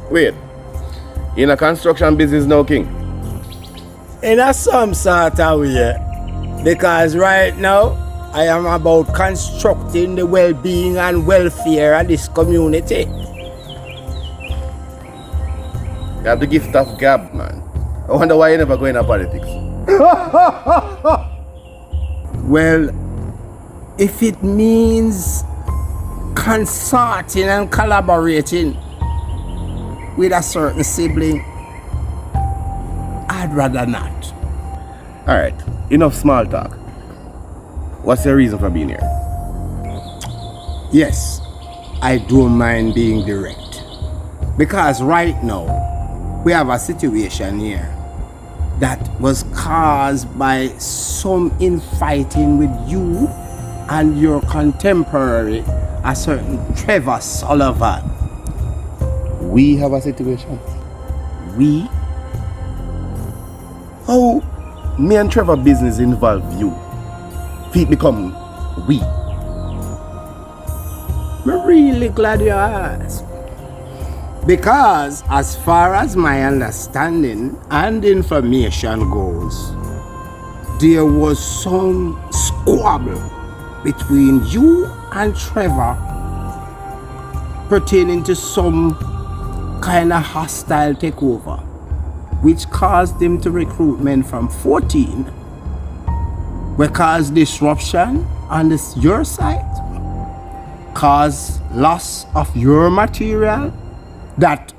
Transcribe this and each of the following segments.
Wait, in a construction business now, King? In a some sort of way. Because right now, I am about constructing the well-being and welfare of this community. You have the gift of gab, man. I wonder why you never go into politics. Well, if it means consorting and collaborating with a certain sibling, I'd rather not. Alright, enough small talk. What's your reason for being here? Yes, I don't mind being direct. Because right now, we have a situation here that was caused by some infighting with you and your contemporary, a certain Trevor Sullivan. We have a situation. We? How me and Trevor business involve you? Feet become we. I'm really glad you asked. Because as far as my understanding and information goes, there was some squabble between you and Trevor pertaining to some kind of hostile takeover, which caused him to recruit men from 14, which caused disruption on your side, caused loss of your material that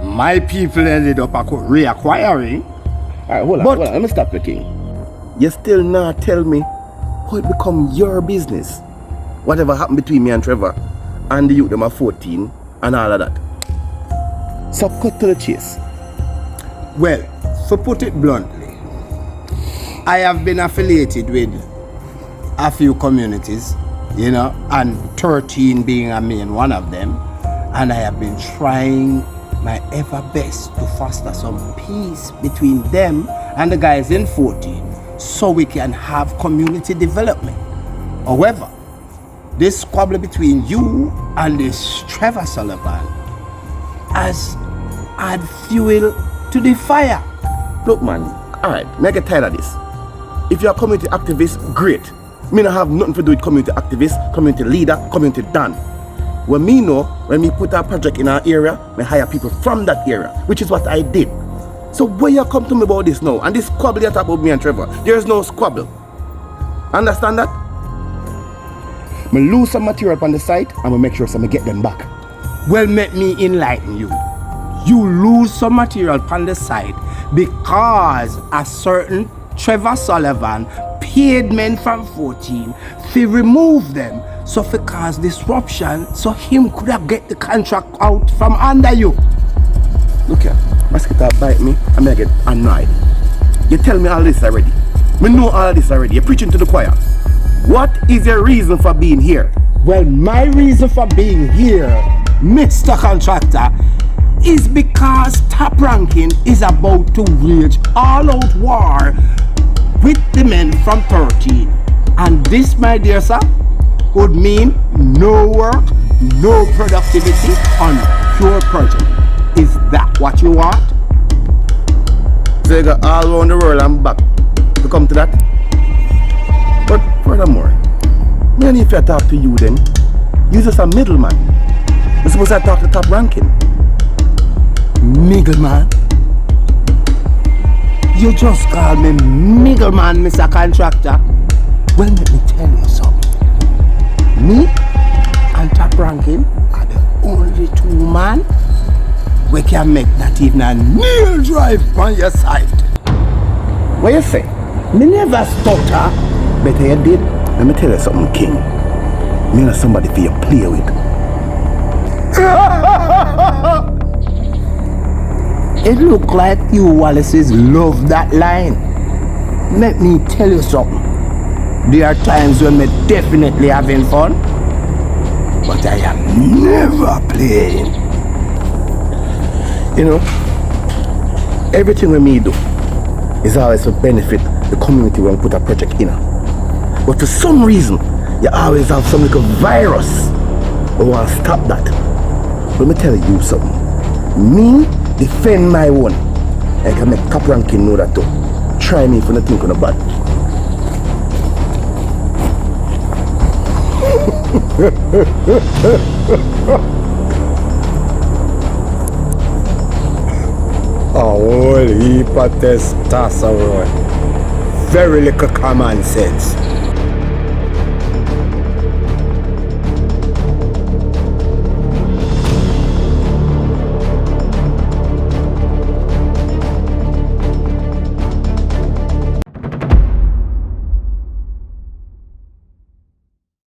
my people ended up reacquiring. Alright, hold on, let me stop you, King. You still not tell me how it become your business. Whatever happened between me and Trevor and the youth them are 14 and all of that. So cut to the chase. Well, to put it bluntly, I have been affiliated with a few communities, and 13 being a main one of them. And I have been trying my ever best to foster some peace between them and the guys in 14 so we can have community development. However, this squabble between you and this Trevor Sullivan has add fuel to the fire. Look, man, alright, me get tired of this. If you're a community activist, great. Me not have nothing to do with community activist, community leader, community dan. When me know, when me put a project in our area, me hire people from that area, which is what I did. So why you come to me about this now? And this squabble you talk about me and Trevor, there is no squabble. Understand that? Me lose some material on the site and me make sure so me get them back. Well, let me enlighten you. You lose some material on the site because a certain Trevor Sullivan paid men from 14 to remove them, so for cause disruption, so him could have get the contract out from under you. Look here, mosquito bite me, I may get annoyed. You tell me all this already. Me know all this already. You're preaching to the choir. What is your reason for being here? Well, my reason for being here, Mr. Contractor, is because Top Ranking is about to wage all-out war with the men from 13. And this, my dear sir, would mean no work, no productivity on pure project. Is that what you want? So you got all around the world and back to come to that? But furthermore, me and if I talk to you then, you're just a middleman. You're supposed to talk to Top Ranking. Middleman? You just call me middleman, Mr. Contractor? Well, let me tell you something. Me and Top Ranking are the only two men we can make that even a nail drive on your side. What you say? Me never stutter. Better you did. Let me tell you something, King. Me not somebody for you to play with. It look like you Wallaces love that line. Let me tell you something. There are times when me definitely having fun, but I am never playing. You know, everything we me do is always to benefit the community when we put a project in. But for some reason, you always have some little virus who want to stop that. Let me tell you something. Me defend my own. I can make top ranking know that too. Try me if you don't think I'm bad. A whole heap of testosterone. Very little common sense.